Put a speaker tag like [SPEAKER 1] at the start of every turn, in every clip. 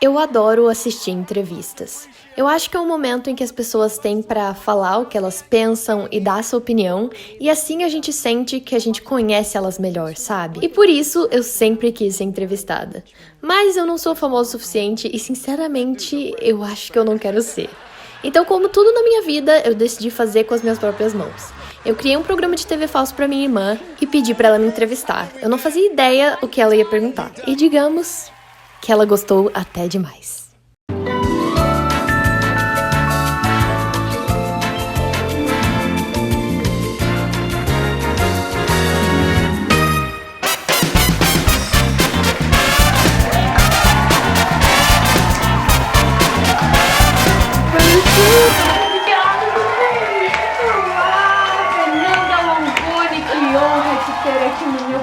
[SPEAKER 1] Eu adoro assistir entrevistas. Eu acho que é um momento em que as pessoas têm para falar o que elas pensam e dar sua opinião, e assim a gente sente que a gente conhece elas melhor, sabe? E por isso eu sempre quis ser entrevistada. Mas eu não sou famosa o suficiente e, sinceramente, eu acho que eu não quero ser. Então, como tudo na minha vida, eu decidi fazer com as minhas próprias mãos. Eu criei um programa de TV falso pra minha irmã e pedi pra ela me entrevistar. Eu não fazia ideia o que ela ia perguntar. E digamos que ela gostou até demais.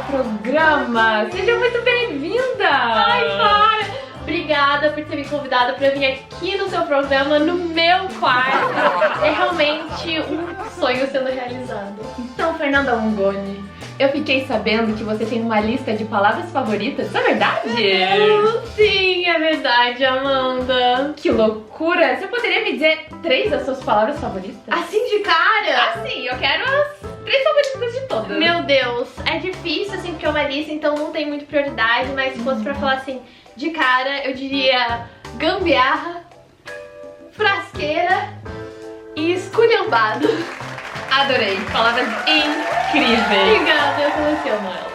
[SPEAKER 2] Programa. Seja muito bem-vinda!
[SPEAKER 3] Ai, para! Obrigada por ter me convidado para vir aqui no seu programa, no meu quarto. É realmente um sonho sendo realizado.
[SPEAKER 2] Então, Fernanda Longoni, eu fiquei sabendo que você tem uma lista de palavras favoritas, isso é verdade?
[SPEAKER 3] Sim, é verdade, Amanda.
[SPEAKER 2] Que loucura! Você poderia me dizer 3 das suas palavras favoritas?
[SPEAKER 3] Assim de cara?
[SPEAKER 2] Assim, eu quero as 3 favoritas de todas.
[SPEAKER 3] Meu Deus, é difícil assim porque é uma lista, então não tem muita prioridade, mas se fosse pra falar assim de cara, eu diria gambiarra, frasqueira e esculhambado.
[SPEAKER 2] Adorei, palavras incríveis.
[SPEAKER 3] Obrigada, eu seleciono elas.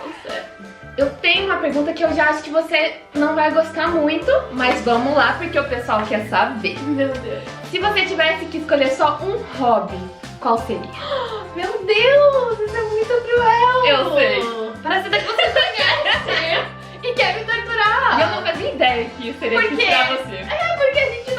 [SPEAKER 2] Eu tenho uma pergunta que eu já acho que você não vai gostar muito, mas vamos lá porque o pessoal quer saber.
[SPEAKER 3] Meu Deus.
[SPEAKER 2] Se você tivesse que escolher só um hobby, qual seria?
[SPEAKER 3] Meu Deus, isso é muito cruel.
[SPEAKER 2] Eu sei.
[SPEAKER 3] Parece até que você conhece e quer me torturar.
[SPEAKER 2] E eu não fazia ideia que seria
[SPEAKER 3] Por quê?
[SPEAKER 2] difícil pra você.
[SPEAKER 3] É porque a gente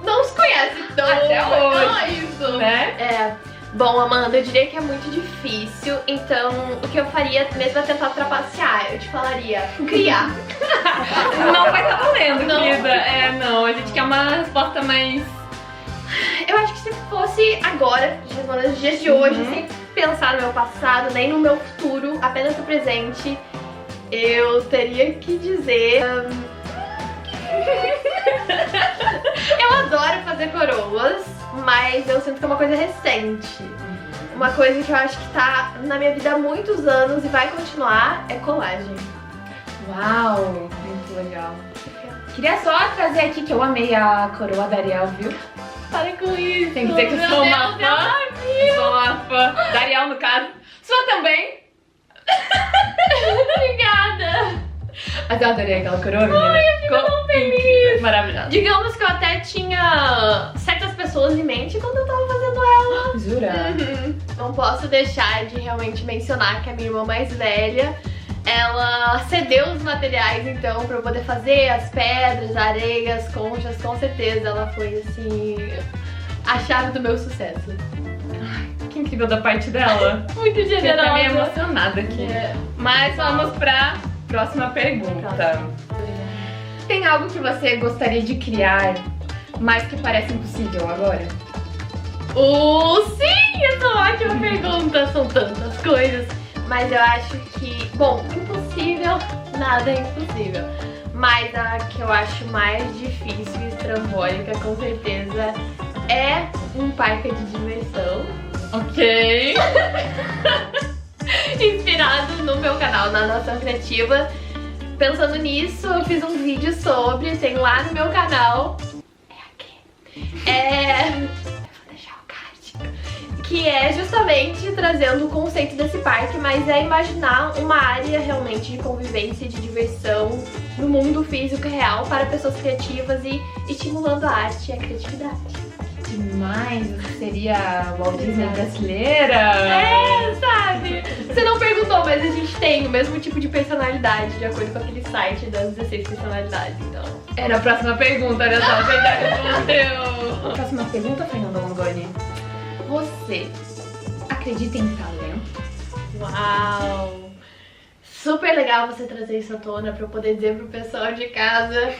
[SPEAKER 3] não se conhece tão
[SPEAKER 2] Até hoje,
[SPEAKER 3] Não é isso,
[SPEAKER 2] né?
[SPEAKER 3] É. Bom, Amanda, eu diria que é muito difícil, então o que eu faria mesmo é tentar trapacear. Eu te falaria criar.
[SPEAKER 2] Não vai estar valendo,
[SPEAKER 3] Não.
[SPEAKER 2] querida. É, não, a gente quer uma resposta mais...
[SPEAKER 3] Eu acho que se fosse agora, respondendo nos dias de hoje, sem pensar no meu passado, nem no meu futuro, apenas no presente, eu teria que dizer... Eu adoro fazer coroas, mas eu sinto que é uma coisa recente. Uma coisa que eu acho que tá na minha vida há muitos anos e vai continuar é colagem.
[SPEAKER 2] Uau, muito legal. Queria só trazer aqui que eu amei a coroa da Ariel, viu?
[SPEAKER 3] Para com isso!
[SPEAKER 2] Tem que dizer que eu
[SPEAKER 3] Meu
[SPEAKER 2] sou uma
[SPEAKER 3] Deus,
[SPEAKER 2] fã.
[SPEAKER 3] eu
[SPEAKER 2] Sou uma fã da Ariel, no caso. Sua também.
[SPEAKER 3] Obrigada!
[SPEAKER 2] Mas eu adorei aquela coroa, menina.
[SPEAKER 3] Ai, eu fico tão feliz.
[SPEAKER 2] Incrível, maravilhosa.
[SPEAKER 3] Digamos que eu até tinha certas pessoas em mente quando eu tava fazendo ela.
[SPEAKER 2] Jura?
[SPEAKER 3] Não posso deixar de realmente mencionar que a minha irmã mais velha, ela cedeu os materiais então pra eu poder fazer as pedras, areias, conchas, com certeza ela foi assim a chave do meu sucesso.
[SPEAKER 2] Que incrível da parte dela.
[SPEAKER 3] Muito
[SPEAKER 2] Fiquei até
[SPEAKER 3] generosa.
[SPEAKER 2] meio emocionada aqui.
[SPEAKER 3] É.
[SPEAKER 2] Mas vamos pra próxima pergunta. Tem algo que você gostaria de criar, mas que parece impossível agora?
[SPEAKER 3] Sim, essa é uma ótima pergunta. São tantas coisas. Mas eu acho que, bom, impossível, nada é impossível. Mas a que eu acho mais difícil e estrambólica, com certeza, é um parque de diversão.
[SPEAKER 2] Ok.
[SPEAKER 3] Inspirado no meu canal, na Nação Criativa. Pensando nisso, eu fiz um vídeo sobre, tem lá no meu canal. Eu vou deixar o card. Que é justamente trazendo o conceito desse parque, mas é imaginar uma área realmente de convivência e de diversão no mundo físico e real para pessoas criativas e estimulando a arte e a criatividade.
[SPEAKER 2] Demais, seria a Walt Disney brasileira.
[SPEAKER 3] É, sabe? Você não perguntou, mas a gente tem o mesmo tipo de personalidade, de acordo com aquele site das 16 personalidades, então...
[SPEAKER 2] Era a próxima pergunta, olha só, você já respondeu. Próxima pergunta, Fernanda Longoni. Você acredita em talento?
[SPEAKER 3] Uau! Super legal você trazer isso à tona pra eu poder dizer pro pessoal de casa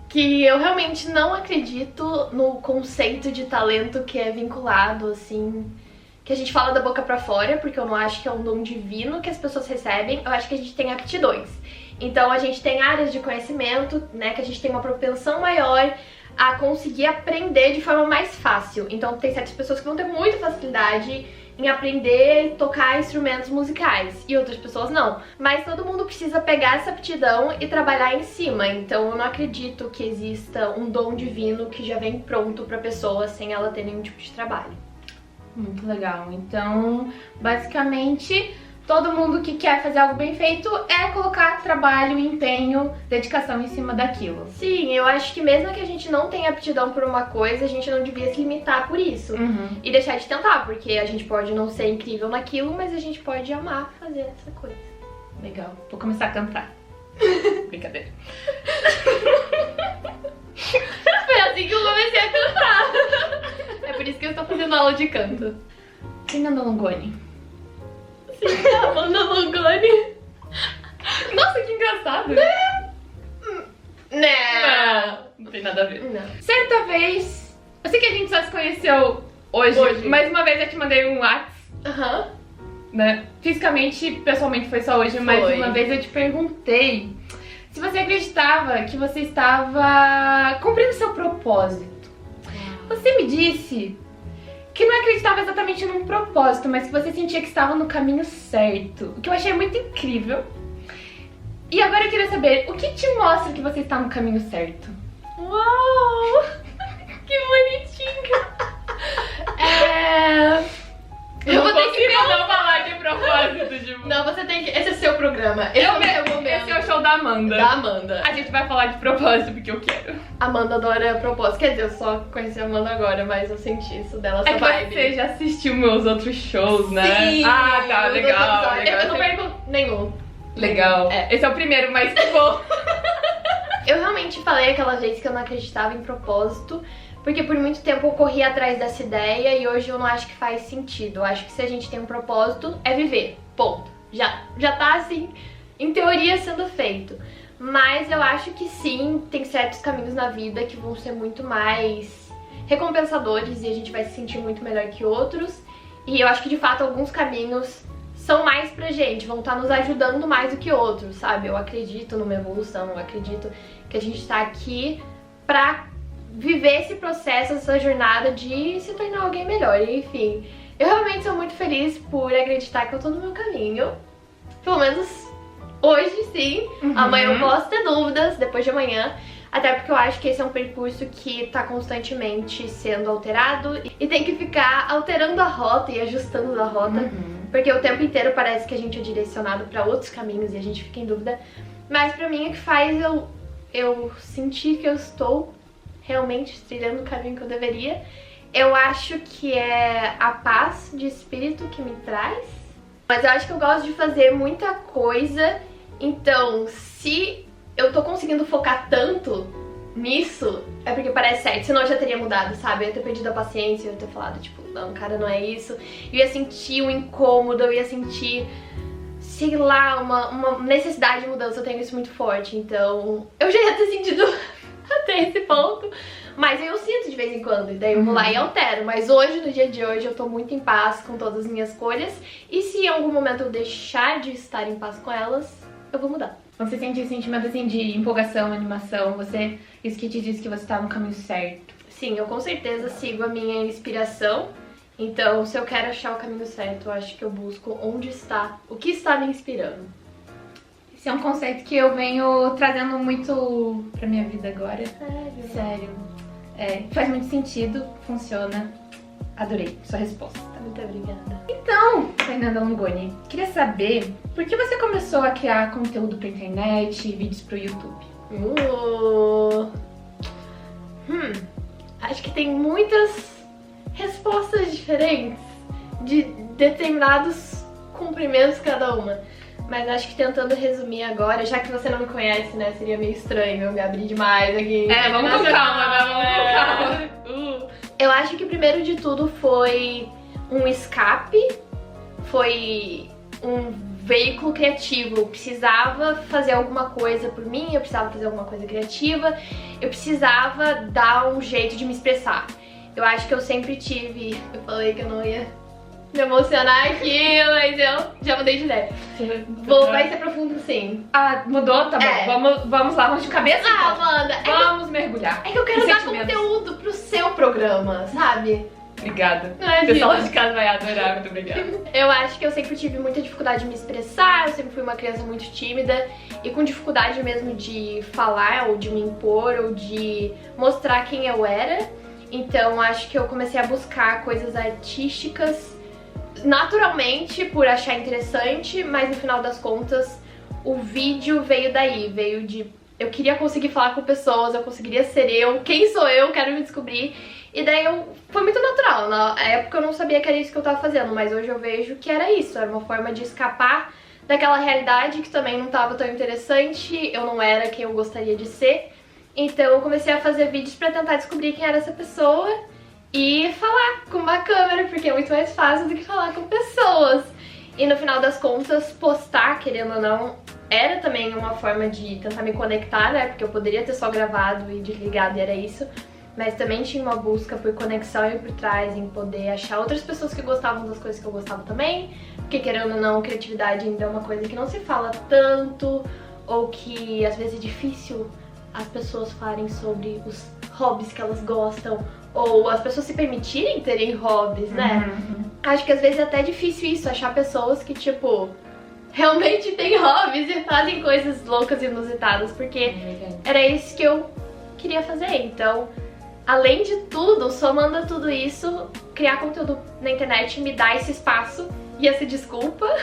[SPEAKER 3] que eu realmente não acredito no conceito de talento que é vinculado, assim, que a gente fala da boca pra fora, porque eu não acho que é um dom divino que as pessoas recebem, eu acho que a gente tem aptidões. Então a gente tem áreas de conhecimento, né, que a gente tem uma propensão maior a conseguir aprender de forma mais fácil. Então tem certas pessoas que vão ter muita facilidade em aprender e tocar instrumentos musicais, e outras pessoas não. Mas todo mundo precisa pegar essa aptidão e trabalhar em cima, então eu não acredito que exista um dom divino que já vem pronto pra pessoa sem ela ter nenhum tipo de trabalho.
[SPEAKER 2] Muito legal. Então, basicamente, todo mundo que quer fazer algo bem feito é colocar trabalho, empenho, dedicação em cima daquilo.
[SPEAKER 3] Sim, eu acho que mesmo que a gente não tenha aptidão por uma coisa, a gente não devia se limitar por isso. E deixar de tentar, porque a gente pode não ser incrível naquilo, mas a gente pode amar fazer essa coisa.
[SPEAKER 2] Legal. Vou começar a cantar. Brincadeira.
[SPEAKER 3] Foi assim que eu comecei a cantar. É por isso que eu estou fazendo aula de canto.
[SPEAKER 2] Fernanda Longoni.
[SPEAKER 3] Sim, a Amanda Longoni.
[SPEAKER 2] Nossa, que engraçado. Não tem nada a ver.
[SPEAKER 3] Não.
[SPEAKER 2] Certa vez, eu sei que a gente só se conheceu hoje. Mas uma vez eu te mandei um WhatsApp,
[SPEAKER 3] Aham.
[SPEAKER 2] né? Fisicamente, pessoalmente foi só hoje, mas uma vez eu te perguntei se você acreditava que você estava cumprindo seu propósito. Você me disse que não acreditava exatamente num propósito, mas que você sentia que estava no caminho certo, o que eu achei muito incrível. E agora eu queria saber, o que te mostra que você está no caminho certo?
[SPEAKER 3] Uau! Que bonitinho!
[SPEAKER 2] Eu vou ter que não falar de propósito, tipo...
[SPEAKER 3] Não, você tem que... Esse é o seu programa. Esse é o seu momento.
[SPEAKER 2] Esse é o show da Amanda.
[SPEAKER 3] Da Amanda.
[SPEAKER 2] A gente vai falar de propósito porque eu quero.
[SPEAKER 3] Amanda adora propósito. Quer dizer, eu só conheci a Amanda agora, mas eu senti isso dela, essa
[SPEAKER 2] É que
[SPEAKER 3] vibe.
[SPEAKER 2] você já assistiu meus outros shows, né?
[SPEAKER 3] Sim,
[SPEAKER 2] Ah, tá,
[SPEAKER 3] os
[SPEAKER 2] legal.
[SPEAKER 3] outros episódios.
[SPEAKER 2] legal.
[SPEAKER 3] Eu não perco nenhum.
[SPEAKER 2] Legal.
[SPEAKER 3] É.
[SPEAKER 2] Esse é o primeiro, mas que bom.
[SPEAKER 3] Eu realmente falei aquela vez que eu não acreditava em propósito, porque por muito tempo eu corri atrás dessa ideia e hoje eu não acho que faz sentido. Eu acho que se a gente tem um propósito, é viver. Ponto. Já tá assim, em teoria, sendo feito. Mas eu acho que sim, tem certos caminhos na vida que vão ser muito mais recompensadores e a gente vai se sentir muito melhor que outros. E eu acho que de fato alguns caminhos são mais pra gente, vão estar nos ajudando mais do que outros, sabe? Eu acredito numa evolução, eu acredito que a gente tá aqui pra viver esse processo, essa jornada de se tornar alguém melhor. E, enfim, eu realmente sou muito feliz por acreditar que eu tô no meu caminho. Pelo menos hoje, sim. Amanhã eu posso ter dúvidas, depois de amanhã. Até porque eu acho que esse é um percurso que tá constantemente sendo alterado e tem que ficar alterando a rota e ajustando a rota. Porque o tempo inteiro parece que a gente é direcionado pra outros caminhos e a gente fica em dúvida. Mas pra mim é que faz eu sentir que eu estou realmente trilhando o caminho que eu deveria. Eu acho que é a paz de espírito que me traz. Mas eu acho que eu gosto de fazer muita coisa. Então, se eu tô conseguindo focar tanto nisso, é porque parece certo. Senão eu já teria mudado, sabe? Eu ia ter perdido a paciência, eu ia ter falado, tipo, não, cara, não é isso. Eu ia sentir um incômodo, eu ia sentir, sei lá, uma necessidade de mudança. Eu tenho isso muito forte. Então, eu já ia ter sentido até esse ponto. Mas eu sinto de vez em quando, e daí eu vou lá e altero. Mas hoje, no dia de hoje, eu tô muito em paz com todas as minhas escolhas. E se em algum momento eu deixar de estar em paz com elas, eu vou mudar.
[SPEAKER 2] Você sente esse sentimento assim de empolgação, animação, isso que te diz que você tá no caminho certo?
[SPEAKER 3] Sim, eu com certeza sigo a minha inspiração. Então, se eu quero achar o caminho certo, eu acho que eu busco onde está, o que está me inspirando.
[SPEAKER 2] Esse é um conceito que eu venho trazendo muito pra minha vida agora. Sério. Faz muito sentido, funciona. Adorei sua resposta.
[SPEAKER 3] Muito obrigada.
[SPEAKER 2] Então, Fernanda Longoni, queria saber por que você começou a criar conteúdo pra internet, vídeos pro YouTube?
[SPEAKER 3] Acho que tem muitas respostas diferentes de determinados cumprimentos cada uma. Mas acho que tentando resumir agora, já que você não me conhece, né, seria meio estranho eu me abrir demais aqui.
[SPEAKER 2] Vamos com calma, né? Vamos com calma.
[SPEAKER 3] Eu acho que primeiro de tudo foi um escape, foi um veículo criativo. Eu precisava fazer alguma coisa por mim, eu precisava fazer alguma coisa criativa, eu precisava dar um jeito de me expressar. Eu acho que eu sempre tive, eu falei que eu não ia me emocionar aqui, mas eu já mudei de ideia. Vai ser profundo sim.
[SPEAKER 2] Ah, mudou? Tá bom. Vamos lá, vamos de cabeça.
[SPEAKER 3] Ah,
[SPEAKER 2] então.
[SPEAKER 3] Amanda,
[SPEAKER 2] Vamos mergulhar.
[SPEAKER 3] é que eu quero dar conteúdo pro seu programa, sabe?
[SPEAKER 2] Obrigada.
[SPEAKER 3] Imagina.
[SPEAKER 2] O pessoal de casa vai adorar, muito obrigada.
[SPEAKER 3] Eu acho que eu sempre tive muita dificuldade de me expressar, eu sempre fui uma criança muito tímida e com dificuldade mesmo de falar ou de me impor ou de mostrar quem eu era. Então acho que eu comecei a buscar coisas artísticas naturalmente por achar interessante, mas no final das contas o vídeo veio daí, veio de eu queria conseguir falar com pessoas, eu conseguiria ser eu, quem sou eu, quero me descobrir. E daí foi muito natural, na época eu não sabia que era isso que eu tava fazendo, mas hoje eu vejo que era isso, era uma forma de escapar daquela realidade que também não tava tão interessante, eu não era quem eu gostaria de ser. Então eu comecei a fazer vídeos pra tentar descobrir quem era essa pessoa e falar com uma câmera, porque é muito mais fácil do que falar com pessoas. E no final das contas, postar, querendo ou não, era também uma forma de tentar me conectar, né? Porque eu poderia ter só gravado e desligado e era isso. Mas também tinha uma busca por conexão e por trás, em poder achar outras pessoas que gostavam das coisas que eu gostava também. Porque querendo ou não, criatividade ainda é uma coisa que não se fala tanto, ou que às vezes é difícil as pessoas falarem sobre os hobbies que elas gostam, ou as pessoas se permitirem terem hobbies, né? Acho que às vezes é até difícil isso, achar pessoas que, tipo, realmente têm hobbies e fazem coisas loucas e inusitadas, porque era isso que eu queria fazer. Então, além de tudo, somando a tudo isso, criar conteúdo na internet me dá esse espaço e essa desculpa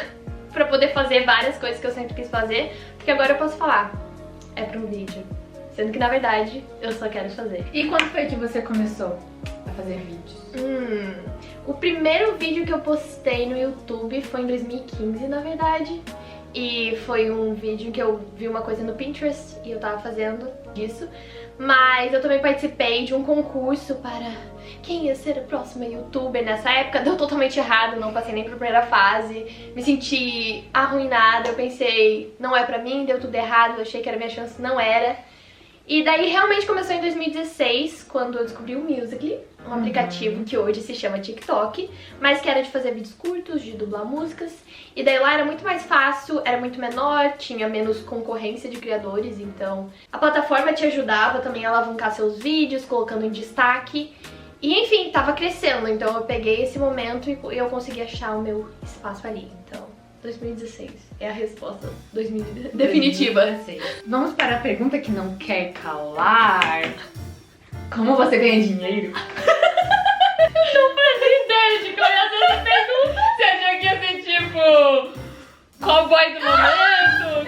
[SPEAKER 3] pra poder fazer várias coisas que eu sempre quis fazer, porque agora eu posso falar, é pra um vídeo. Sendo que, na verdade, eu só quero fazer.
[SPEAKER 2] E quando foi que você começou a fazer vídeos?
[SPEAKER 3] O primeiro vídeo que eu postei no YouTube foi em 2015, na verdade. E foi um vídeo que eu vi uma coisa no Pinterest e eu tava fazendo isso. Mas eu também participei de um concurso para quem ia ser a próxima youtuber. Nessa época deu totalmente errado, não passei nem pra primeira fase. Me senti arruinada, eu pensei, não é pra mim, deu tudo errado, eu achei que era minha chance, não era. E daí realmente começou em 2016, quando eu descobri o Musical.ly, um aplicativo que hoje se chama TikTok, mas que era de fazer vídeos curtos, de dublar músicas. E daí lá era muito mais fácil, era muito menor, tinha menos concorrência de criadores, então a plataforma te ajudava também a alavancar seus vídeos, colocando em destaque. E enfim, tava crescendo, então eu peguei esse momento e eu consegui achar o meu espaço ali. Então, 2016 é a resposta definitiva.
[SPEAKER 2] 2016. Vamos para a pergunta que não quer calar. Como você ganha dinheiro?
[SPEAKER 3] Eu não fazia ideia de qual ia ser essa pergunta.
[SPEAKER 2] Você achou que ia ser tipo cowboy do momento?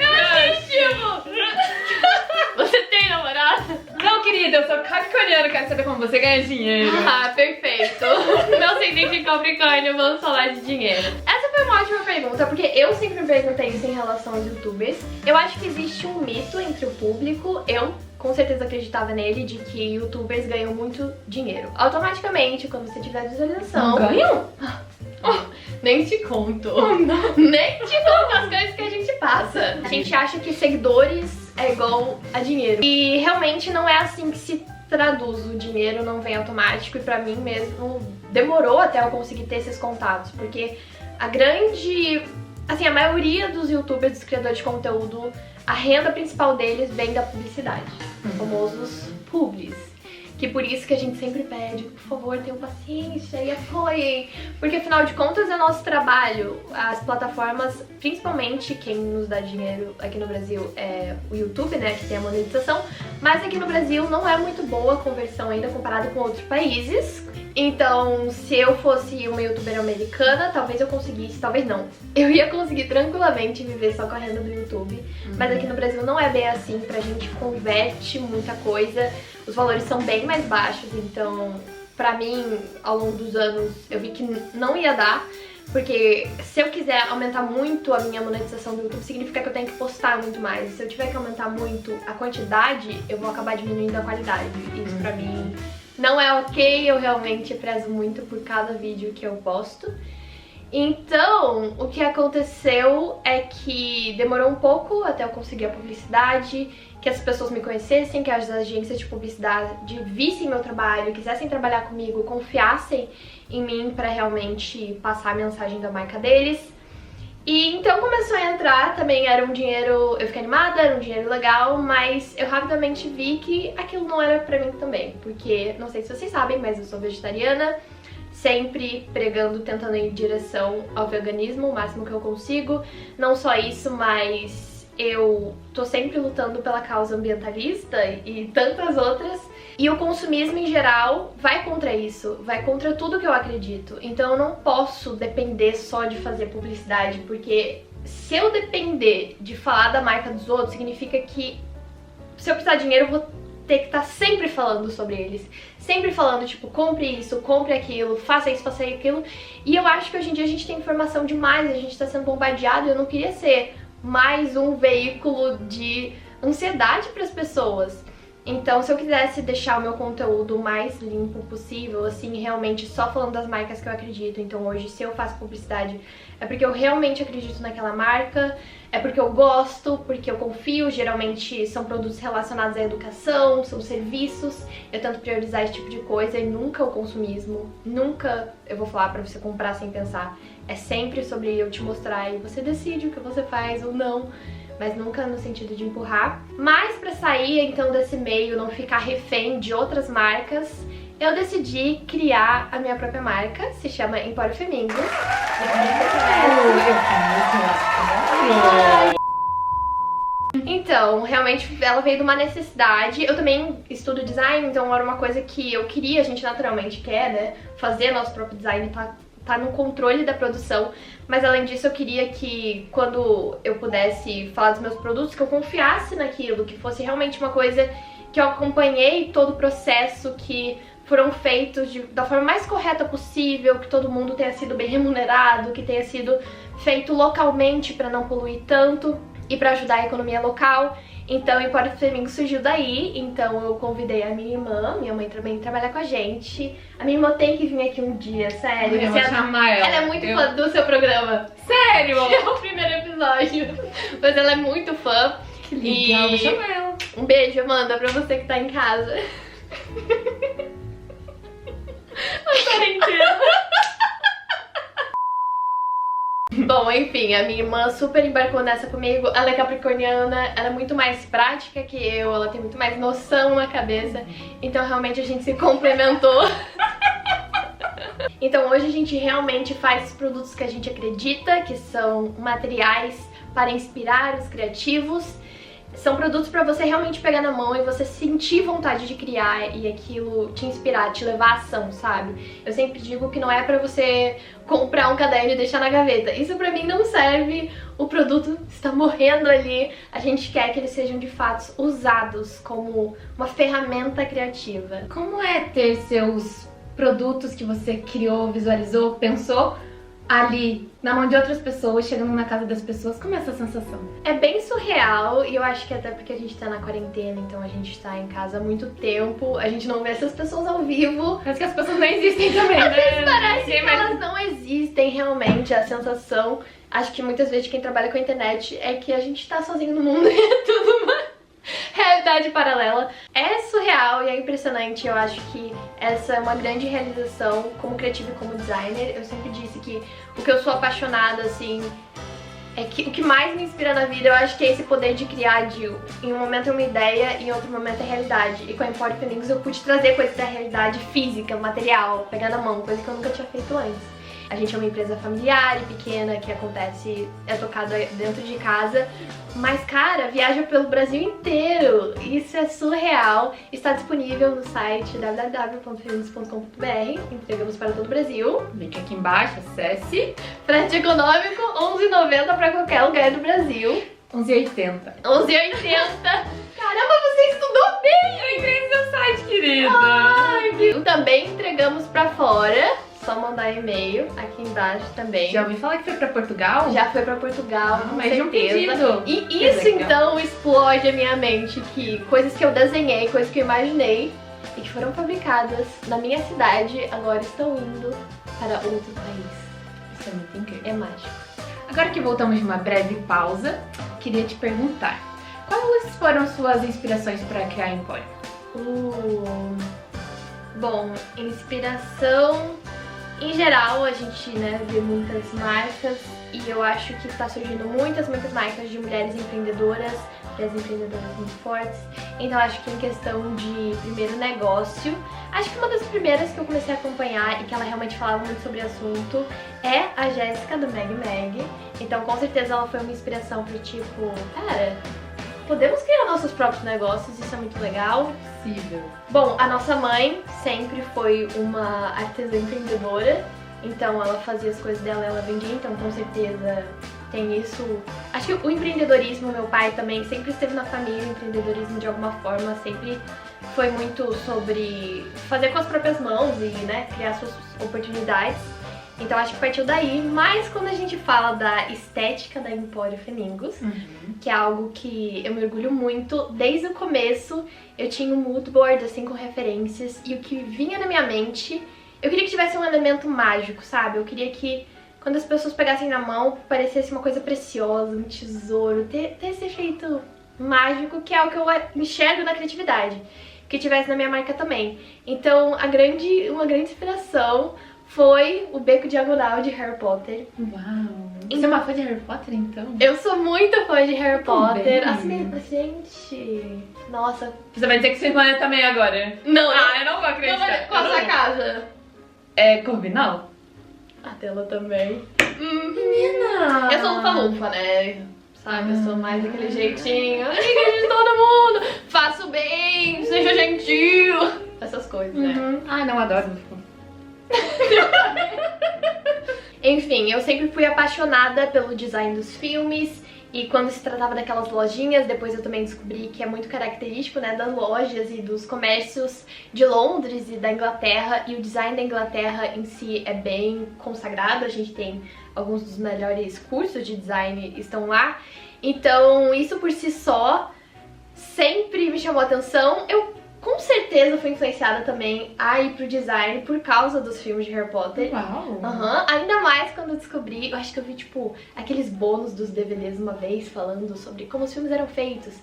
[SPEAKER 3] Você tem namorado?
[SPEAKER 2] Não, querida, eu sou capricorniano, quero saber como você ganha dinheiro.
[SPEAKER 3] Ah, perfeito. Meu ascendente em Capricórnio, vamos falar de dinheiro. Essa foi uma ótima pergunta, porque eu sempre me perguntei isso em relação aos youtubers. Eu acho que existe um mito entre o público, eu com certeza acreditava nele, de que youtubers ganham muito dinheiro. Automaticamente, quando você tiver visualização...
[SPEAKER 2] Não ganham?
[SPEAKER 3] Nem te conto. Nem te conto as coisas que a gente passa. A gente acha que seguidores é igual a dinheiro. E realmente não é assim que se traduz. O dinheiro não vem automático e pra mim mesmo demorou até eu conseguir ter esses contatos. Porque a grande... assim, a maioria dos youtubers, dos criadores de conteúdo, a renda principal deles vem da publicidade. Os famosos publis. Que por isso que a gente sempre pede, por favor, tenham paciência e apoiem. Porque afinal de contas é nosso trabalho. As plataformas, principalmente quem nos dá dinheiro aqui no Brasil é o YouTube, né, que tem a monetização. Mas aqui no Brasil não é muito boa a conversão ainda comparado com outros países. Então, se eu fosse uma youtuber americana, talvez eu conseguisse, talvez não. Eu ia conseguir tranquilamente viver só com a renda do YouTube. Mas aqui no Brasil não é bem assim, pra gente converte muita coisa. Os valores são bem mais baixos, então pra mim, ao longo dos anos, eu vi que não ia dar. Porque se eu quiser aumentar muito a minha monetização do YouTube, significa que eu tenho que postar muito mais. Se eu tiver que aumentar muito a quantidade, eu vou acabar diminuindo a qualidade. Isso pra mim não é ok, eu realmente prezo muito por cada vídeo que eu posto. Então, o que aconteceu é que demorou um pouco até eu conseguir a publicidade
[SPEAKER 1] que as pessoas me conhecessem, que as agências de publicidade vissem meu trabalho, quisessem trabalhar comigo, confiassem em mim pra realmente passar a mensagem da marca deles. E então começou a entrar, também era um dinheiro, eu fiquei animada, era um dinheiro legal, mas eu rapidamente vi que aquilo não era pra mim também, porque, não sei se vocês sabem, mas eu sou vegetariana, sempre pregando, tentando ir em direção ao veganismo, o máximo que eu consigo. Não só isso, mas eu tô sempre lutando pela causa ambientalista e tantas outras. E o consumismo em geral vai contra isso, vai contra tudo que eu acredito. Então eu não posso depender só de fazer publicidade, porque se eu depender de falar da marca dos outros, significa que se eu precisar de dinheiro eu vou ter que estar sempre falando sobre eles. Sempre falando, tipo, compre isso, compre aquilo, faça isso, faça aquilo. E eu acho que hoje em dia a gente tem informação demais, a gente tá sendo bombardeado e eu não queria ser mais um veículo de ansiedade para as pessoas. Então, se eu quisesse deixar o meu conteúdo o mais limpo possível, assim, realmente só falando das marcas que eu acredito, então hoje se eu faço publicidade é porque eu realmente acredito naquela marca, é porque eu gosto, porque eu confio, geralmente são produtos relacionados à educação, são serviços, eu tento priorizar esse tipo de coisa e nunca o consumismo, nunca eu vou falar pra você comprar sem pensar, é sempre sobre eu te mostrar e você decide o que você faz ou não, mas nunca no sentido de empurrar. Mas pra sair então desse meio, não ficar refém de outras marcas, eu decidi criar a minha própria marca, se chama Empório Femingo. Então, realmente ela veio de uma necessidade. Eu também estudo design, então era uma coisa que eu queria, a gente naturalmente quer, né? Fazer nosso próprio design, tá no controle da produção, mas além disso eu queria que quando eu pudesse falar dos meus produtos, que eu confiasse naquilo, que fosse realmente uma coisa que eu acompanhei todo o processo, que foram feitos da forma mais correta possível, que todo mundo tenha sido bem remunerado, que tenha sido feito localmente para não poluir tanto e para ajudar a economia local. Então o Empório Femingo surgiu daí, então eu convidei a minha irmã, minha mãe também trabalha com a gente. A minha irmã tem que vir aqui um dia, sério.
[SPEAKER 2] Eu vou chamar ela.
[SPEAKER 1] Ela é muito fã do seu programa.
[SPEAKER 2] Sério?
[SPEAKER 1] É o primeiro episódio, mas ela é muito fã.
[SPEAKER 2] Que legal, vou chamar ela.
[SPEAKER 1] Um beijo, Amanda, pra você que tá em casa. A quarentena. Bom, enfim, a minha irmã super embarcou nessa comigo. Ela é capricorniana, ela é muito mais prática que eu, ela tem muito mais noção na cabeça. Então realmente a gente se complementou. Então hoje a gente realmente faz os produtos que a gente acredita, que são materiais para inspirar os criativos. São produtos pra você realmente pegar na mão e você sentir vontade de criar e aquilo te inspirar, te levar à ação, sabe? Eu sempre digo que não é pra você comprar um caderno e deixar na gaveta. Isso pra mim não serve, o produto está morrendo ali. A gente quer que eles sejam de fato usados como uma ferramenta criativa.
[SPEAKER 2] Como é ter seus produtos que você criou, visualizou, pensou ali na mão de outras pessoas, chegando na casa das pessoas? Como é essa sensação?
[SPEAKER 1] É bem surreal e eu acho que até porque a gente tá na quarentena, então a gente tá em casa há muito tempo, a gente não vê essas pessoas ao vivo.
[SPEAKER 2] Parece que as pessoas não existem também,
[SPEAKER 1] Às vezes
[SPEAKER 2] né?
[SPEAKER 1] parece que elas não existem realmente, a sensação, acho que muitas vezes de quem trabalha com a internet é que a gente tá sozinho no mundo e é tudo uma realidade paralela. É surreal e é impressionante, eu acho que essa é uma grande realização como criativa e como designer. Eu sempre disse que o que eu sou apaixonada, assim, é que o que mais me inspira na vida, eu acho que é esse poder de criar, em um momento é uma ideia e em outro momento é realidade. E com a Empório Femingo eu pude trazer coisas da realidade física, material, pegar na mão, coisa que eu nunca tinha feito antes. A gente é uma empresa familiar e pequena que é tocada dentro de casa, mas cara, viaja pelo Brasil inteiro, isso é surreal. Está disponível no site www.femingos.com.br, entregamos para todo o Brasil.
[SPEAKER 2] Link aqui embaixo, acesse.
[SPEAKER 1] Frete econômico, R$11,90 para qualquer lugar do Brasil.
[SPEAKER 2] R$11,80.
[SPEAKER 1] R$11,80. Caramba, você estudou bem!
[SPEAKER 2] Eu entrei no seu site, querida.
[SPEAKER 1] Ai, também entregamos pra fora. Só mandar e-mail aqui embaixo também.
[SPEAKER 2] Já ouvi falar que foi pra Portugal?
[SPEAKER 1] Já foi pra Portugal, com
[SPEAKER 2] mas de um
[SPEAKER 1] certeza.
[SPEAKER 2] pedido.
[SPEAKER 1] E isso então explode a minha mente, que coisas que eu desenhei, coisas que eu imaginei e que foram fabricadas na minha cidade, agora estão indo para outro país.
[SPEAKER 2] Isso é muito incrível.
[SPEAKER 1] É mágico.
[SPEAKER 2] Agora que voltamos de uma breve pausa, queria te perguntar, qual é o foram suas inspirações para criar Empório?
[SPEAKER 3] Bom, inspiração... Em geral, a gente, né, vê muitas marcas e eu acho que tá surgindo muitas marcas de mulheres empreendedoras muito fortes. Então acho que em questão de primeiro negócio, acho que uma das primeiras que eu comecei a acompanhar e que ela realmente falava muito sobre o assunto é a Jéssica do Meg Meg. Então com certeza ela foi uma inspiração pra tipo, cara, podemos criar nossos próprios negócios, isso é muito legal.
[SPEAKER 2] Possível.
[SPEAKER 3] Bom, a nossa mãe sempre foi uma artesã empreendedora, então ela fazia as coisas dela, ela vendia, então com certeza tem isso. Acho que o empreendedorismo, meu pai também sempre esteve na família, o empreendedorismo de alguma forma sempre foi muito sobre fazer com as próprias mãos e, né, criar suas oportunidades. Então acho que partiu daí, mas quando a gente fala da estética da Empório Flamingos, que é algo que eu me orgulho muito, desde o começo eu tinha um mood board assim com referências e o que vinha na minha mente, eu queria que tivesse um elemento mágico, sabe? Eu queria que quando as pessoas pegassem na mão parecesse uma coisa preciosa, um tesouro, ter esse efeito mágico que é o que eu enxergo na criatividade, que tivesse na minha marca também. Então uma grande inspiração foi o beco diagonal de Harry Potter.
[SPEAKER 2] Uau! Você é uma fã de Harry Potter, então?
[SPEAKER 3] Eu sou muito fã de Harry Potter.
[SPEAKER 2] Assim,
[SPEAKER 3] gente... Nossa.
[SPEAKER 2] Você vai dizer que sua irmã é também agora?
[SPEAKER 3] Não.
[SPEAKER 2] Ah, eu não vou acreditar.
[SPEAKER 3] Qual a sua casa?
[SPEAKER 2] É Corvinal?
[SPEAKER 3] A dela também.
[SPEAKER 2] Menina!
[SPEAKER 3] Eu sou lufa-lufa, né? Sabe? Eu sou mais daquele jeitinho. Amiga de todo mundo. Faço bem, seja gentil. Essas coisas, né?
[SPEAKER 2] Ah, não, adoro lufa.
[SPEAKER 3] Enfim, eu sempre fui apaixonada pelo design dos filmes e quando se tratava daquelas lojinhas, depois eu também descobri que é muito característico, né, das lojas e dos comércios de Londres e da Inglaterra, e o design da Inglaterra em si é bem consagrado, a gente tem alguns dos melhores cursos de design estão lá, então isso por si só sempre me chamou a atenção. Eu com certeza fui influenciada também a ir pro design por causa dos filmes de Harry Potter.
[SPEAKER 2] Uau!
[SPEAKER 3] Ainda mais quando eu descobri, eu acho que eu vi tipo aqueles bônus dos DVDs uma vez falando sobre como os filmes eram feitos.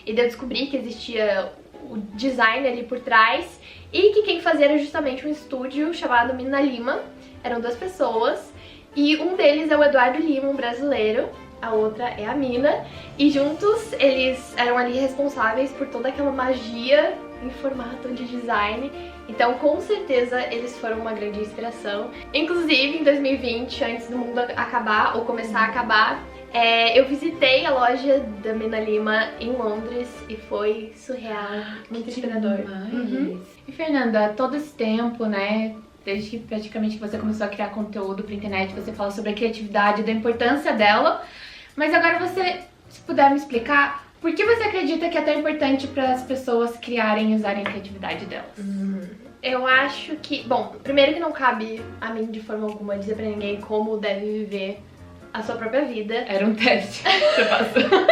[SPEAKER 3] E daí eu descobri que existia o design ali por trás e que quem fazia era justamente um estúdio chamado Mina Lima. Eram duas pessoas e um deles é o Eduardo Lima, um brasileiro. A outra é a Mina, e juntos eles eram ali responsáveis por toda aquela magia em formato de design, então com certeza eles foram uma grande inspiração. Inclusive em 2020, antes do mundo acabar ou começar a acabar, eu visitei a loja da Mina Lima em Londres e foi surreal, muito inspirador.
[SPEAKER 2] E Fernanda, todo esse tempo, né, desde que praticamente você começou a criar conteúdo pra internet, você fala sobre a criatividade, da importância dela, mas agora você, se puder me explicar, por que você acredita que é tão importante para as pessoas criarem e usarem a criatividade delas?
[SPEAKER 3] Eu acho que, bom, primeiro que não cabe a mim de forma alguma dizer pra ninguém como deve viver a sua própria vida.
[SPEAKER 2] Era um teste que você passou.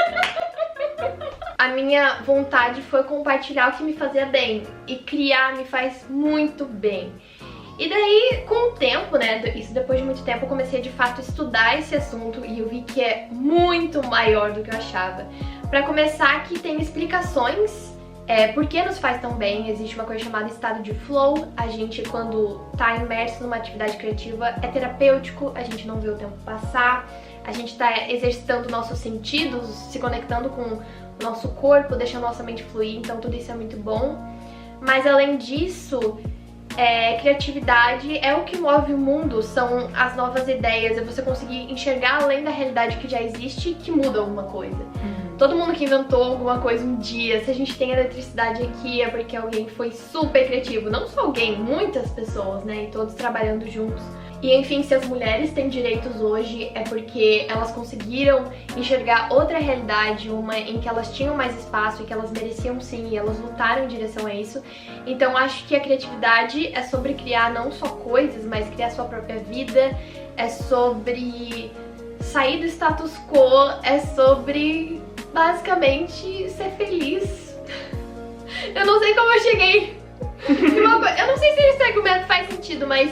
[SPEAKER 3] A minha vontade foi compartilhar o que me fazia bem, e criar me faz muito bem. E daí, com o tempo, né, isso depois de muito tempo, eu comecei a de fato estudar esse assunto e eu vi que é muito maior do que eu achava. Pra começar, que tem explicações por que nos faz tão bem. Existe uma coisa chamada estado de flow. A gente, quando tá imerso numa atividade criativa, é terapêutico, a gente não vê o tempo passar, a gente tá exercitando nossos sentidos, se conectando com o nosso corpo, deixando nossa mente fluir, então tudo isso é muito bom. Mas além disso, criatividade é o que move o mundo, são as novas ideias, é você conseguir enxergar além da realidade que já existe, que muda alguma coisa. Todo mundo que inventou alguma coisa um dia, se a gente tem eletricidade aqui é porque alguém foi super criativo, não só alguém, muitas pessoas, né, e todos trabalhando juntos. E enfim, se as mulheres têm direitos hoje é porque elas conseguiram enxergar outra realidade, uma em que elas tinham mais espaço e que elas mereciam sim, e elas lutaram em direção a isso. Então acho que a criatividade é sobre criar não só coisas, mas criar sua própria vida, é sobre sair do status quo, é sobre basicamente ser feliz. Eu não sei como eu cheguei eu não sei se esse argumento faz sentido, mas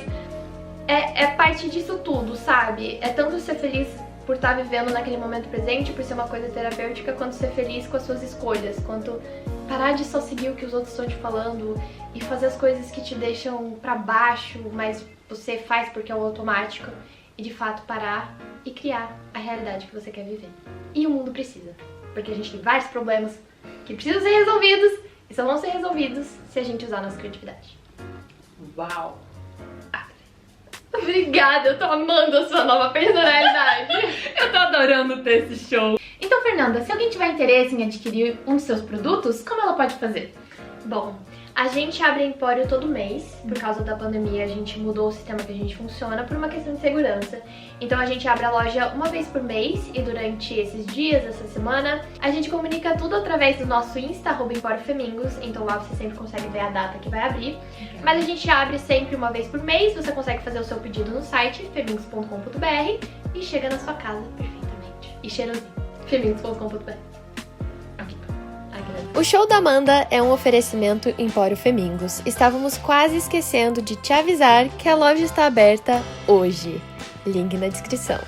[SPEAKER 3] é parte disso tudo, sabe? É tanto ser feliz
[SPEAKER 1] por estar vivendo naquele momento presente, por ser uma coisa terapêutica, quanto ser feliz com as suas escolhas, quanto parar de só seguir o que os outros estão te falando e fazer as coisas que te deixam pra baixo, mas você faz porque é o automático, e de fato parar e criar a realidade que você quer viver. E o mundo precisa, porque a gente tem vários problemas que precisam ser resolvidos e só vão ser resolvidos se a gente usar a nossa criatividade.
[SPEAKER 2] Uau!
[SPEAKER 1] Obrigada, eu tô amando a sua nova personalidade.
[SPEAKER 2] Eu tô adorando ter esse show. Então, Fernanda, se alguém tiver interesse em adquirir um dos seus produtos, como ela pode fazer?
[SPEAKER 1] Bom, a gente abre empório todo mês. Por causa da pandemia, a gente mudou o sistema que a gente funciona por uma questão de segurança. Então a gente abre a loja uma vez por mês e durante esses dias, essa semana, a gente comunica tudo através do nosso Insta, @emporiofemingos. Então lá você sempre consegue ver a data que vai abrir. Mas a gente abre sempre uma vez por mês, você consegue fazer o seu pedido no site femingos.com.br e chega na sua casa perfeitamente. E cheirosinho. femingos.com.br. O show da Amanda é um oferecimento Empório Femingos. Estávamos quase esquecendo de te avisar que a loja está aberta hoje. Link na descrição.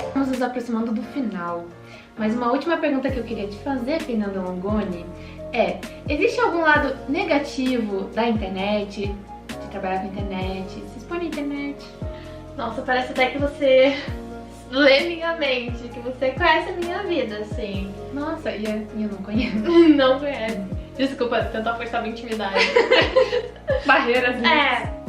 [SPEAKER 2] Estamos nos aproximando do final. Mas uma última pergunta que eu queria te fazer, Fernanda Longoni, existe algum lado negativo da internet, de trabalhar com a internet, se expor na internet?
[SPEAKER 1] Nossa, parece até que você lê minha mente, que você conhece a minha vida, assim.
[SPEAKER 2] Nossa, e eu não conheço.
[SPEAKER 1] Não conhece. Desculpa, tentar forçar minha intimidade.
[SPEAKER 2] Barreiras.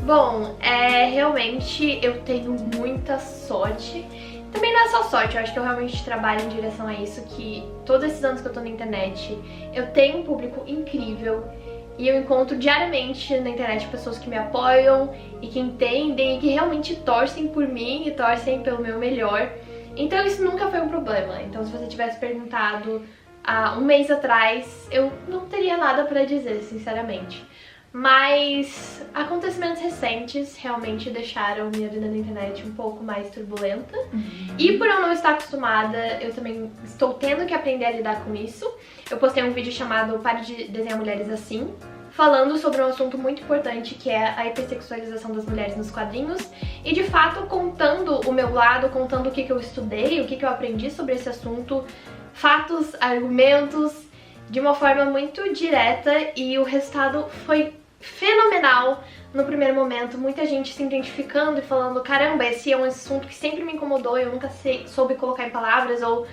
[SPEAKER 1] Bom, realmente eu tenho muita sorte. Também não é só sorte, eu acho que eu realmente trabalho em direção a isso, que todos esses anos que eu tô na internet, eu tenho um público incrível e eu encontro diariamente na internet pessoas que me apoiam e que entendem e que realmente torcem por mim e torcem pelo meu melhor. Então isso nunca foi um problema. Então se você tivesse perguntado há um mês atrás, eu não teria nada pra dizer, sinceramente. Mas acontecimentos recentes realmente deixaram minha vida na internet um pouco mais turbulenta. E por eu não estar acostumada, eu também estou tendo que aprender a lidar com isso. Eu postei um vídeo chamado Pare de Desenhar Mulheres Assim, falando sobre um assunto muito importante, que é a hipersexualização das mulheres nos quadrinhos. E de fato contando o meu lado, contando o que eu estudei, o que eu aprendi sobre esse assunto, fatos, argumentos, de uma forma muito direta, e o resultado foi fenomenal no primeiro momento. Muita gente se identificando e falando, caramba, esse é um assunto que sempre me incomodou e eu nunca soube colocar em palavras, ou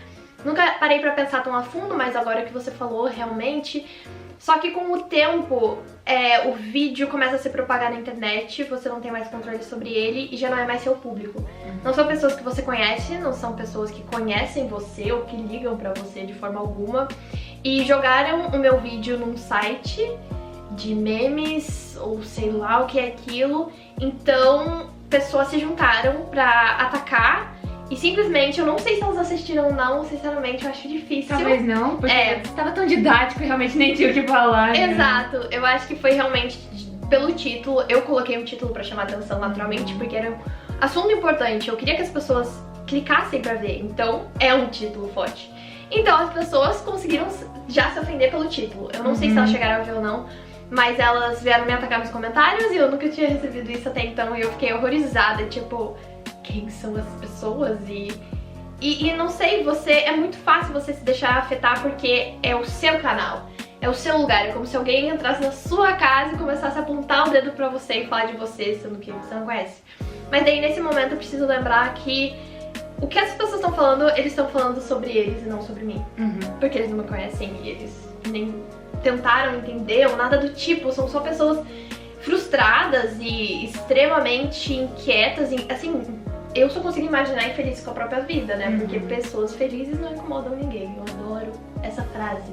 [SPEAKER 1] nunca parei pra pensar tão a fundo, mas agora que você falou, realmente. Só que com o tempo, o vídeo começa a se propagar na internet, você não tem mais controle sobre ele e já não é mais seu público. Não são pessoas que você conhece, não são pessoas que conhecem você ou que ligam pra você de forma alguma. E jogaram o meu vídeo num site de memes, ou sei lá o que é aquilo. Então, pessoas se juntaram pra atacar. E simplesmente, eu não sei se elas assistiram ou não, sinceramente, eu acho difícil.
[SPEAKER 2] Talvez não, porque estava tão didático e realmente nem tinha o que falar. Né?
[SPEAKER 1] Exato, eu acho que foi realmente pelo título. Eu coloquei um título pra chamar atenção naturalmente, porque era um assunto importante. Eu queria que as pessoas clicassem pra ver, então é um título forte. Então as pessoas conseguiram já se ofender pelo título. Eu não sei se elas chegaram a ver ou não, mas elas vieram me atacar nos comentários e eu nunca tinha recebido isso até então. E eu fiquei horrorizada, tipo, quem são essas pessoas? E não sei, é muito fácil você se deixar afetar porque é o seu canal, é o seu lugar. É como se alguém entrasse na sua casa e começasse a apontar o dedo pra você e falar de você, sendo que você não conhece. Mas daí nesse momento eu preciso lembrar que o que as pessoas estão falando, eles estão falando sobre eles e não sobre mim. Porque eles não me conhecem e eles nem tentaram entender ou nada do tipo. São só pessoas frustradas e extremamente inquietas. Assim, eu só consigo imaginar infelizes com a própria vida, né? Porque pessoas felizes não incomodam ninguém. Eu adoro essa frase.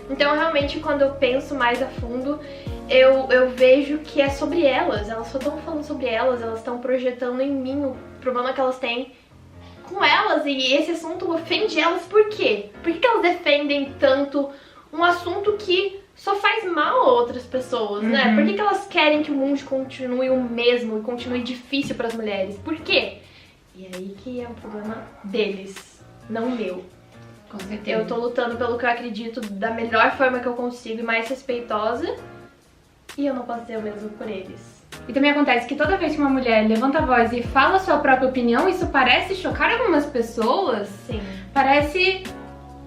[SPEAKER 1] Então, realmente, quando eu penso mais a fundo, eu vejo que é sobre elas. Elas só estão falando sobre elas, elas estão projetando em mim o problema que elas têm com elas, e esse assunto ofende elas. Por quê? Por que elas defendem tanto um assunto que só faz mal a outras pessoas, né? Por que elas querem que o mundo continue o mesmo e continue difícil para as mulheres? Por quê? E aí que é um problema deles.
[SPEAKER 3] não meu.
[SPEAKER 2] Com certeza.
[SPEAKER 3] Eu tô lutando pelo que eu acredito da melhor forma que eu consigo e mais respeitosa. E eu não posso ser o mesmo por eles.
[SPEAKER 2] E também acontece que toda vez que uma mulher levanta a voz e fala a sua própria opinião, isso parece chocar algumas pessoas.
[SPEAKER 3] Sim.
[SPEAKER 2] Parece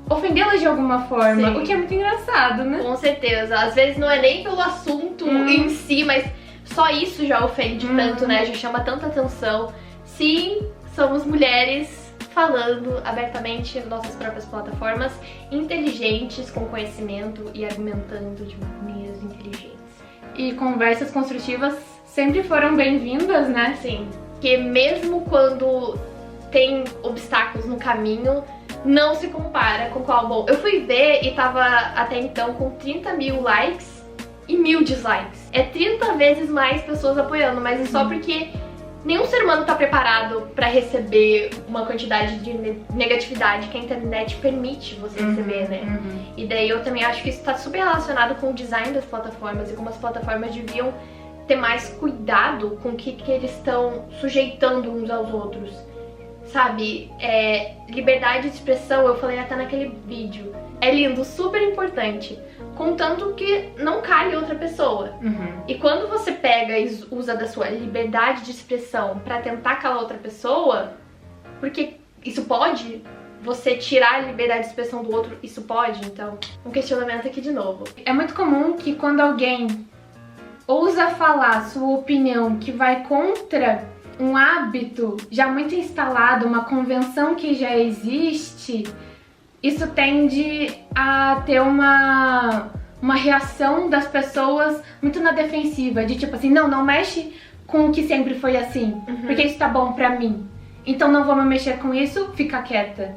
[SPEAKER 2] ofendê-las de alguma forma,
[SPEAKER 3] Sim.
[SPEAKER 2] o que é muito engraçado, né?
[SPEAKER 3] Com certeza. Às vezes não é nem pelo assunto em si, mas só isso já ofende tanto, né? Já chama tanta atenção. Sim, somos mulheres falando abertamente nas nossas próprias plataformas, inteligentes, com conhecimento e argumentando de maneiras inteligentes.
[SPEAKER 2] E conversas construtivas sempre foram bem-vindas, né?
[SPEAKER 3] Sim, porque mesmo quando tem obstáculos no caminho, não se compara com qual bom. Eu fui ver e tava até então com 30 mil likes e 1000 dislikes. É 30 vezes mais pessoas apoiando, mas é só porque nenhum ser humano tá preparado pra receber uma quantidade de negatividade que a internet permite você receber, né? E daí eu também acho que isso tá super relacionado com o design das plataformas e como as plataformas deviam ter mais cuidado com o que eles estão sujeitando uns aos outros. Sabe, liberdade de expressão, eu falei até naquele vídeo, é lindo, super importante, contanto que não cale outra pessoa. E quando você pega e usa da sua liberdade de expressão pra tentar calar outra pessoa, porque isso pode, você tirar a liberdade de expressão do outro, isso pode, então, um questionamento aqui de novo.
[SPEAKER 2] É muito comum que quando alguém ousa falar sua opinião que vai contra um hábito já muito instalado, uma convenção que já existe, isso tende a ter uma reação das pessoas muito na defensiva, de tipo assim, não mexe com o que sempre foi assim, porque isso tá bom pra mim, então não vou me mexer com isso, fica quieta.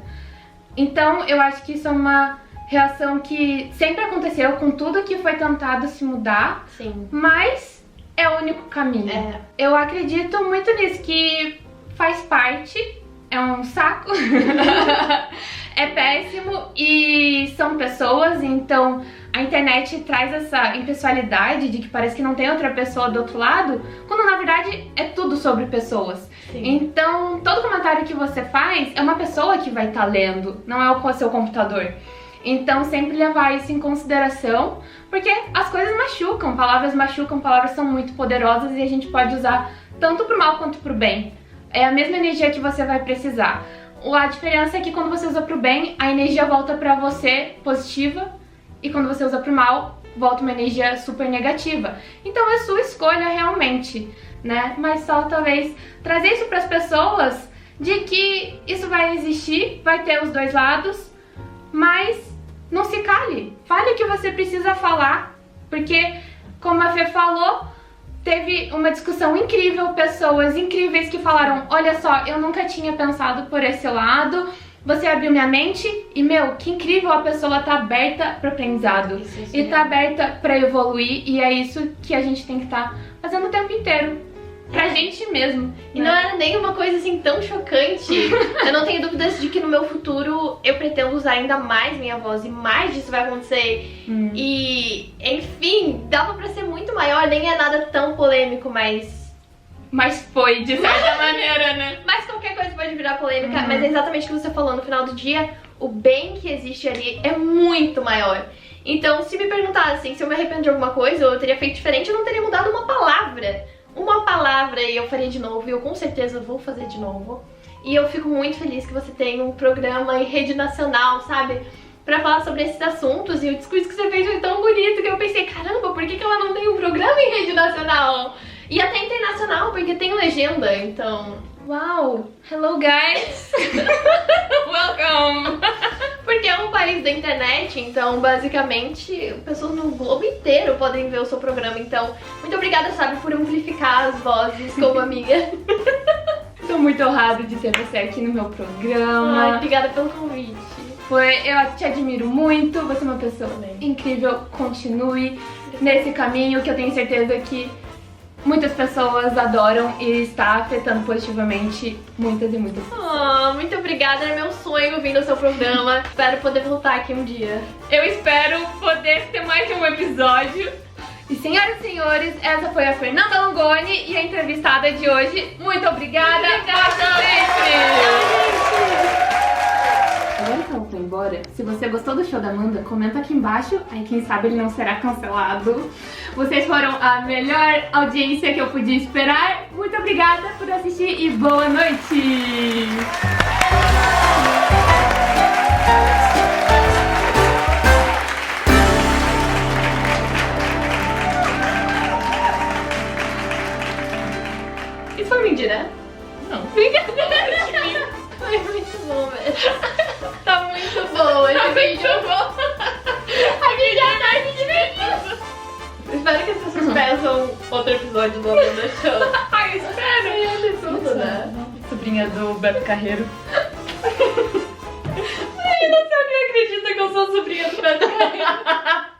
[SPEAKER 2] Então eu acho que isso é uma reação que sempre aconteceu com tudo que foi tentado se mudar,
[SPEAKER 3] Sim.
[SPEAKER 2] mas é o único caminho. Eu acredito muito nisso, que faz parte, é um saco, é péssimo e são pessoas, então a internet traz essa impessoalidade de que parece que não tem outra pessoa do outro lado, quando na verdade é tudo sobre pessoas.
[SPEAKER 3] Sim.
[SPEAKER 2] Então todo comentário que você faz é uma pessoa que vai estar lendo, não é o seu computador. Então sempre levar isso em consideração, porque as coisas machucam, palavras são muito poderosas e a gente pode usar tanto pro mal quanto pro bem. É a mesma energia que você vai precisar. A diferença é que quando você usa pro bem, a energia volta pra você positiva, e quando você usa pro mal, volta uma energia super negativa. Então é sua escolha realmente, né? Mas só talvez trazer isso pras pessoas, de que isso vai existir, vai ter os dois lados, mas não se cale. Fale o que você precisa falar, porque, como a Fê falou, teve uma discussão incrível, pessoas incríveis que falaram, olha só, eu nunca tinha pensado por esse lado, você abriu minha mente e, meu, que incrível, a pessoa tá aberta pro aprendizado.
[SPEAKER 3] Isso
[SPEAKER 2] E tá aberta pra evoluir, e é isso que a gente tem que estar fazendo o tempo inteiro. Pra gente mesmo.
[SPEAKER 3] E não era nem uma coisa assim tão chocante. Eu não tenho dúvidas de que no meu futuro eu pretendo usar ainda mais minha voz e mais disso vai acontecer. E, enfim, dava pra ser muito maior, nem é nada tão polêmico, mas
[SPEAKER 2] foi, de certa maneira, né?
[SPEAKER 3] Mas qualquer coisa pode virar polêmica, mas é exatamente o que você falou, no final do dia, o bem que existe ali é muito maior. Então, se me perguntassem se eu me arrependo de alguma coisa ou eu teria feito diferente, eu não teria mudado uma palavra. Uma palavra e eu faria de novo, e eu com certeza vou fazer de novo. E eu fico muito feliz que você tenha um programa em rede nacional, sabe? Pra falar sobre esses assuntos, e o discurso que você fez foi tão bonito que eu pensei, caramba, por que ela não tem um programa em rede nacional? E até internacional, porque tem legenda, então...
[SPEAKER 2] Uau! Hello, guys! Welcome!
[SPEAKER 3] Porque é um país da internet, então basicamente pessoas no globo inteiro podem ver o seu programa. Então, muito obrigada, sabe, por amplificar as vozes como amiga.
[SPEAKER 2] Tô muito honrada de ter você aqui no meu programa.
[SPEAKER 3] Ai, obrigada pelo convite.
[SPEAKER 2] Eu te admiro muito, você é uma pessoa incrível. Continue nesse caminho que eu tenho certeza que muitas pessoas adoram e está afetando positivamente muitas e muitas pessoas.
[SPEAKER 3] Muito obrigada, era meu sonho vir no seu programa. Espero poder voltar aqui um dia.
[SPEAKER 2] Eu espero poder ter mais um episódio. E senhoras e senhores, essa foi a Fernanda Longoni e a entrevistada de hoje. Muito obrigada.
[SPEAKER 3] Obrigada.
[SPEAKER 2] Volte sempre. agora. Se você gostou do show da Amanda, comenta aqui embaixo. Aí quem sabe ele não será cancelado. Vocês foram a melhor audiência que eu podia esperar. Muito obrigada por assistir e boa noite!
[SPEAKER 3] Isso foi mentira?
[SPEAKER 2] Não.
[SPEAKER 3] Brincadeira! Foi muito bom, velho. Tá muito bom esse vídeo. A gente já tá se divertindo. Espero que as pessoas peçam outro episódio do Amanda Show.
[SPEAKER 2] Ai, espero!
[SPEAKER 3] Ai, é tudo, né?
[SPEAKER 2] Sobrinha do Beto Carreiro.
[SPEAKER 3] Ai, não sei, eu acredito que eu sou sobrinha do Beto Carreiro.